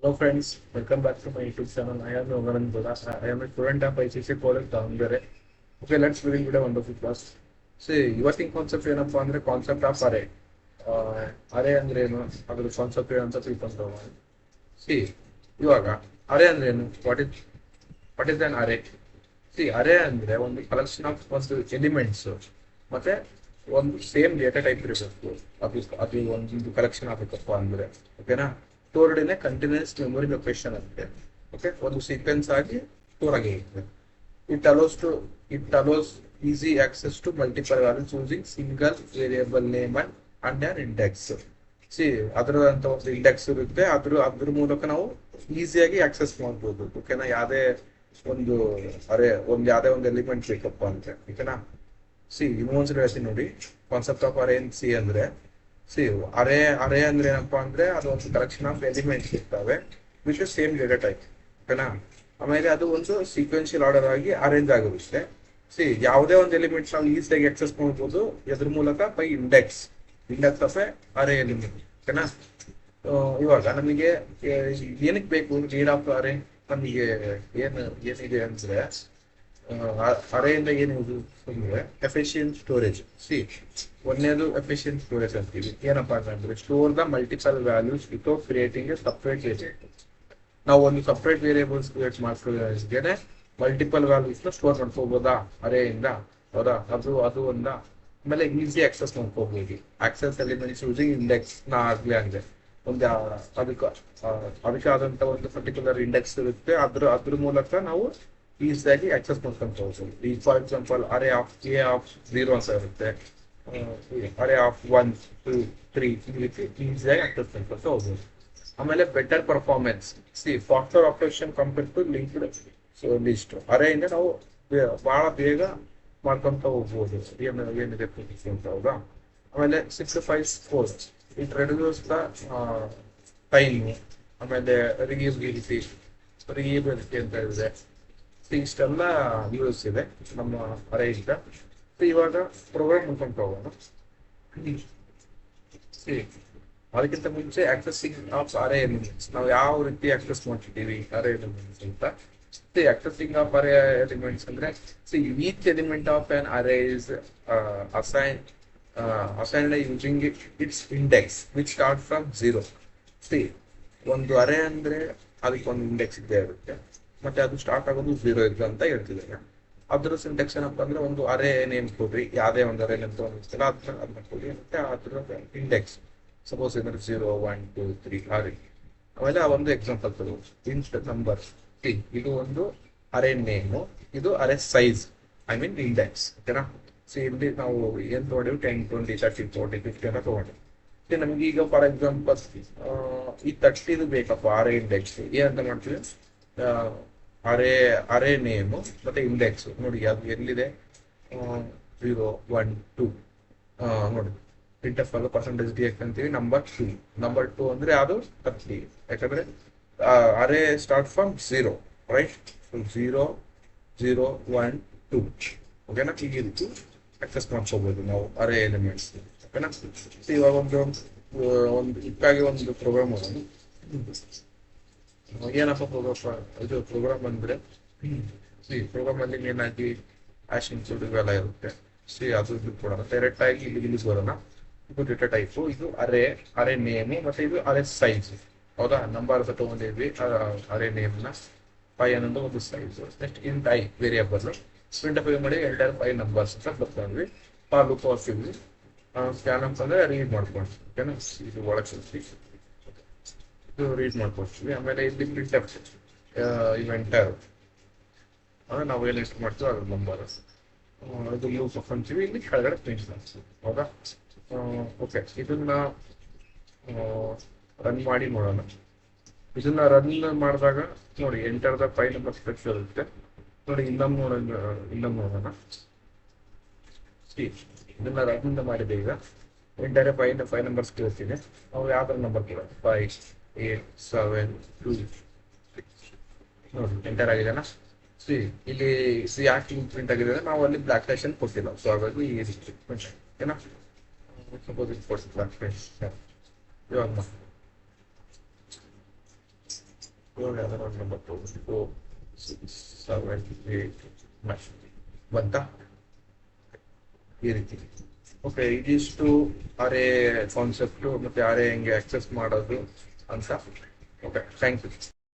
Hello friends, welcome back to my YouTube channel. I am Yoganand Bola. I am a student of ICC College Davangere. Okay, let's begin with a wonderful class. See, ಇವತ್ತಿನ concept ಏನಪ್ಪಾ ಅಂದ್ರೆ concept of ಅರೆ. ಅರೆ ಅಂದ್ರೆ ಏನು ಅದ್ರ concept ಏನಂತ ತಿಳ್ಕೊಂಡವ. C ಇವಾಗ ಅರೆ ಅಂದ್ರೆ ಏನು ವಾಟ್ ಇಸ್ ಅನ್ ಅರೆ? ಸಿ ಅರೆ ಅಂದ್ರೆ ಒಂದು ಕಲೆಕ್ಷನ್ ಆಫ್ ಒಂದು ಎಲಿಮೆಂಟ್ಸ್ ಮತ್ತೆ ಒಂದು ಸೇಮ್ ಡೇಟಾ ಟೈಪ್ ಇರಬೇಕು. ಅದು ಒಂದು ಕಲೆಕ್ಷನ್ ಆಗಬೇಕಪ್ಪ ಅಂದ್ರೆ ಓಕೆನಾ. Stored in continuous memory location ಅಂತೆ. ಓಕೆ, ಒಂದು ಸೀಕ್ವೆನ್ಸ್ ಆಗಿ ಸ್ಟೋರ್ ಆಗಿರುತ್ತೆ. It allows to it allows easy access to multiple values using single variable name and an index. See ಅದರಂತ ಒಂದು ಇಂಡೆಕ್ಸ್ ಇರುತ್ತೆ, ಅದ್ರ ಮೂಲಕ ನಾವು ಈಸಿಯಾಗಿ ಆಕ್ಸೆಸ್ ಮಾಡ್ಬೋದು. ಓಕೆನಾ, ಒಂದು ಯಾವ್ದೇ ಒಂದು ಎಲಿಮೆಂಟ್ ಬೇಕಪ್ಪ ಅಂದ್ರೆ ಓಕೆನಾ. ಸಿ ಇನ್ನೊಂದ್ಸರಿ ಹೇಳ್ತೀನಿ ನೋಡಿ, ಕಾನ್ಸೆಪ್ಟ್ ಆಫ್ ಅರೆ ಸಿ ಅಂದ್ರೆ ಸಿ ಅರೆ ಅಂದ್ರೆ ಏನಪ್ಪಾ ಅಂದ್ರೆ ಅದು ಒಂದು ಕಲೆಕ್ಷನ್ ಆಫ್ ಎಲಿಮೆಂಟ್ಸ್ ಇರ್ತವೆ ವಿಚ್ ಸೇಮ್ ಡೇಟಾ ಟೈಪ್ ಓಕೆನಾ. ಆಮೇಲೆ ಅದು ಒಂದು ಸೀಕ್ವೆನ್ಶಿಯಲ್ ಆರ್ಡರ್ ಆಗಿ ಅರೇಂಜ್ ಆಗಿರುತ್ತೆ. ಸಿ ಯಾವುದೇ ಒಂದು ಎಲಿಮೆಂಟ್ಸ್ ನಾವು ಈಸಿಯಾಗಿ ಆಕ್ಸೆಸ್ ಮಾಡ್ಬೋದು ಎದ್ರ ಮೂಲಕ ಬೈ ಇಂಡೆಕ್ಸ್ ಆಫ್ ಅರೆ ಎಲಿಮೆಂಟ್ ಓಕೆನಾ. ಇವಾಗ ನಮಗೆ ಏನಕ್ಕೆ ಬೇಕು ನೀಡ್ ಆಫ್ ಅರೆ? ನಮಗೆ ಏನಿದೆ ಅಂದ್ರೆ ಅರೆಯಿಂದ ಏನು ಅಂದ್ರೆ ಎಫಿಷಿಯಂಟ್ ಸ್ಟೋರೇಜ್. ಸಿ ಒಂದೇದು ಎಫಿಷಿಯಂಟ್ ಸ್ಟೋರೇಜ್ ಅಂತೀವಿ. ಏನಪ್ಪಾ ಅಂತಂದ್ರೆ store the multiple values without creating a separate variable. ನಾವು ಒಂದು ಸಪ್ರೇಟ್ ವೇರಿಯೇಬಲ್ಸ್ ಕ್ರಿಯೇಟ್ ಮಾಡ್ಕೊಳ್ಳೋದಕ್ಕೆ ಮಲ್ಟಿಪಲ್ ವ್ಯಾಲ್ಯೂಸ್ ನ ಸ್ಟೋರ್ ಮಾಡ್ಕೋಬಹುದಾ ಅರೆಯಿಂದ? ಹೌದಾ, ಅದು ಒಂದ. ಆಮೇಲೆ ಈಸಿ ಆಕ್ಸೆಸ್ ಮಾಡ್ಕೋಬಹುದು. ಆಕ್ಸೆಸ್ ಎಲಿಮೆಂಟ್ಸ್ ಯೂಸಿಂಗ್ ಇಂಡೆಕ್ಸ್ ನಾ ಆಗ್ಲೇ ಅಂದ್ರೆ ಒಂದು ಅದಕ್ಕೆ ಆದಂತ ಒಂದು ಪರ್ಟಿಕ್ಯುಲರ್ ಇಂಡೆಕ್ಸ್ ಇರುತ್ತೆ. ಅದ್ರ ಮೂಲಕ ನಾವು ಈಸಿಯಾಗಿ ಆಕ್ಸೆಸ್ ಮಾಡ್ಕೊಂತ ಈಗ ಫಾರ್ ಎಕ್ಸಾಂಪಲ್ ಅರೆ ಆಫ್ A0 ಅಂತ ಇರುತ್ತೆ, ಅರೆ ಆಫ್ 1 2 3 ಈ ರೀತಿ ಈಸಿಯಾಗಿ ಆಕ್ಸೆಸ್ ಮಾಡ್ಕೊಂತ ಹೋಗ್ಬೋದು. ಆಮೇಲೆ better performance. See faster operation compare to linked list. ಅರೆಯಿಂದ ನಾವು ಬಹಳ ಬೇಗ ಮಾಡ್ಕೊಂತ ಹೋಗ್ಬೋದು ಏನಿದೆ ಅಂತ ಹೌದಾ. ಆಮೇಲೆ 6 5 4 ಇಟ್ ರೆಡ್ಯೂಸ್ ದ ಟೈಮ್. ಆಮೇಲೆ ರಿಯೂಬಿಲಿಟಿ ಅಂತ ಇದೆ. ಇಷ್ಟೆಲ್ಲ ಯೂಸ್ ಇದೆ ನಮ್ಮ ಅರೆಯಿಂದ. ಇವಾಗ ಪ್ರೋಗ್ರಾಮ್ ಮಾಡ್ಕೊಂತ ಹೋಗೋಣ. ಅದಕ್ಕಿಂತ ಮುಂಚೆ ಆಕ್ಸೆಸಿಂಗ್ ಆಫ್ ಅರೆ ಎಲಿಮೆಂಟ್ಸ್ ನಾವು ಯಾವ ರೀತಿ ಆಕ್ಸೆಸ್ ಮಾಡ್ತಿದ್ದೀವಿ ಅರೆ ಎಲಿಮೆಂಟ್ಸ್ ಅಂತ. ಆಕ್ಸೆಸಿಂಗ್ ಆಫ್ ಅರೆ ಎಲಿಮೆಂಟ್ಸ್ ಅಂದ್ರೆ ಈಚ್ ಎಲಿಮೆಂಟ್ ಆಫ್ ಆನ್ ಅರೆ is assigned using it's index which start from 0. ಒಂದು ಅರೆ ಅಂದ್ರೆ ಅದಕ್ಕೆ ಒಂದು ಇಂಡೆಕ್ಸ್ ಇದ್ದೇ ಇರುತ್ತೆ, ಮತ್ತೆ ಅದು ಸ್ಟಾರ್ಟ್ ಆಗೋದು 0 ಇದೆ ಅಂತ ಹೇಳ್ತಿದ್ದಾರೆ. ಅದ್ರ ಸಿಂಟೆಕ್ಸ್ ಏನಪ್ಪಾ ಅಂದ್ರೆ ಒಂದು ಅರೆ ನೇಮ್ ಕೊಡ್ರಿ, ಯಾವ್ದೇ ಒಂದು ಅರೆ ನೇಮ್ ತಗೊಂಡಿರ್ತೀರ ಅದನ್ನ ಕೊಡ್ರಿ, ಮತ್ತೆ ಅದ್ರ ಇಂಡೆಕ್ಸ್ ಸಪೋಸ್ ಏನಾದ್ರು 0 1 2 3 ಆ ರೀತಿ. ಆಮೇಲೆ ಆ ಒಂದು ಎಕ್ಸಾಂಪಲ್ ತಗೋದು ಇಂಟ್ ನಂಬರ್. ಇದು ಒಂದು ಅರೆ ನೇಮು, ಇದು ಅರೆ ಸೈಜ್, ಐ ಮೀನ್ ಇಂಡೆಕ್ಸ್ ಓಕೆನಾ. ಇಲ್ಲಿ ನಾವು ಏನ್ ತಗೊಂಡಿವಿ 10 20 30 40 50 ಅಂತ ತಗೊಂಡಿವಿ. ನಮ್ಗೆ ಈಗ ಫಾರ್ ಎಕ್ಸಾಂಪಲ್ ಈ 30 ಬೇಕಪ್ಪ ಅರೆ ಇಂಡೆಕ್ಸ್. ಏನಂತ ಮಾಡ್ತೀವಿ, ಅರೆ ನೇಮು ಮತ್ತೆ ಇಂಡೆಕ್ಸ್ ನೋಡಿ ಅದು ಎಲ್ಲಿದೆ 0 1 2 ನೋಡಿ ಪ್ರಿಂಟ್ಎಫ್ ಅಲ್ಲ ಪರ್ಸೆಂಟೇಜ್ ಡಿ ಎಕ್ಸ್ ಅಂತೀವಿ. ನಂಬರ್ 2 ಅಂದ್ರೆ ಅದು 30, ಯಾಕಂದ್ರೆ ಅರೆ ಸ್ಟಾರ್ಟ್ ಫ್ರಮ್ 0 ರೈಟ್. 0 0 1 2 ಓಕೆನಾ. ಈಗ ರೀತಿ ಆಕ್ಸೆಸ್ ಮಾಡ್ಕೋಬಹುದು ನಾವು ಅರೆ ಎಲಿಮೆಂಟ್ಸ್ ಓಕೆನಾ. ಇವಾಗ ಇದಕ್ಕಾಗಿ ಒಂದು ಪ್ರೋಗ್ರಾಮ್ ಮಾಡೋಣ. ಏನಪ್ಪ ಇದು ಪ್ರೋಗ್ರಾಮ್ ಅಂದ್ರೆ ಪ್ರೋಗ್ರಾಮ್ ಅಲ್ಲಿ ಮೇನ್ ಆಗಿ ಹ್ಯಾಶ್ ಇನ್ಕ್ಲೂಡ್ ಇವೆಲ್ಲ ಇರುತ್ತೆ. ಅದು ಕೊಡೋಣ ಡೈರೆಕ್ಟ್ ಆಗಿ ಇಲ್ಲಿ ಬರೋಣ. ಇದು ಡೇಟಾ ಟೈಪ್, ಇದು ಅರೆ ನೇಮ್ ಮತ್ತೆ ಇದು ಅರೆ ಸೈಜ್ ಹೌದಾ. ನಂಬರ್ ತಗೊಂಡಿದ್ವಿ ಅರೆ ನೇಮ್ ನ 5 ಅನ್ನೋದು ಒಂದು size. Next int I variable print ಮಾಡಿ ಎಂಟೈರ್ 5 ನಂಬರ್ಸ್ ಅಂತ ಬರ್ಕೊಂಡ್ವಿ. ಲೂಪ್ ಹಾಕ್ತಿದ್ವಿ. ಸ್ಕ್ಯಾನ್ ಅಂತಂದ್ರೆ ರೀಡ್ ಮಾಡ್ಕೊಂಡ್ವಿ ಓಕೆನಾ. ಇದು ಒಳಗೆ ಇದು ರೀಡ್ ಮಾಡ್ಕೊಡ್ತೀವಿ. ಆಮೇಲೆ ಇಲ್ಲಿ ಪ್ರಿಂಟ್ ಇವೆಂಟರ್ ನಾವು ಏನು ಎಷ್ಟು ಮಾಡ್ತೀವಿ ಅದ್ರ ನಂಬರ್ ಇದು ಲೂಪ್ ಹಾಕೊಂತೀವಿ. ಇಲ್ಲಿ ಕೆಳಗಡೆ ಪ್ರಿಂಟ್ ಮಾಡ್ತೀವಿ ಹೌದಾ. ಓಕೆ, ಇದನ್ನ ರನ್ ಮಾಡಿ ನೋಡೋಣ. ಇದನ್ನ ರನ್ ಮಾಡಿದಾಗ ನೋಡಿ ಎಂಟರ್ ದ 5 ನಂಬರ್ ಸ್ಟ್ರಕ್ಚರ್ ಇರುತ್ತೆ ನೋಡಿ. ಇನ್ನೊಂದು ನೋಡೋಣ. ಇದನ್ನ ರನ್ ಮಾಡಿದೆ. ಈಗ ಎಂಟರ್ 5 ನಂಬರ್ಸ್ ಕೇಳ್ತೀನಿ. ನಾವು ಯಾವ್ದಾರ ನಂಬರ್ ಕೊಡ 5 8 7 2 ನೋಡಿ ಎಂಟರ್ ಆಗಿದೆನಾ. ಇಲ್ಲಿ ಯಾಕೆ ಪ್ರಿಂಟ್ ಆಗಿದೆ ಅಂದ್ರೆ ನಾವು ಅಲ್ಲಿ ಬ್ಲಾಕ್ ಸ್ಟೇಷನ್ ಕೊಟ್ಟಿಲ್ಲ, ಸೊ ಹಾಗಾಗಿ ಈ ರೀತಿ ಓಕೆನಾ. ಸಪೋಸ್ ಇದು ಕೊಡ್ತೀವಿ ಬ್ಲಾಕ್ ಸ್ಟೇಷನ್. ಇವಾಗ ಇವಾಗ ಯಾವ್ದಾರ ಒಂದು ನಂಬರ್ 4 6 7 8 9 ಬಂತಾ ಈ ರೀತಿ. ಓಕೆ, ಇದಿಷ್ಟು ಅರೆ ಕಾನ್ಸೆಪ್ಟು ಮತ್ತೆ ಅರೆ ಹೆಂಗೆ ಆಕ್ಸೆಸ್ ಮಾಡೋದು ಅಂತ. Okay, thank you.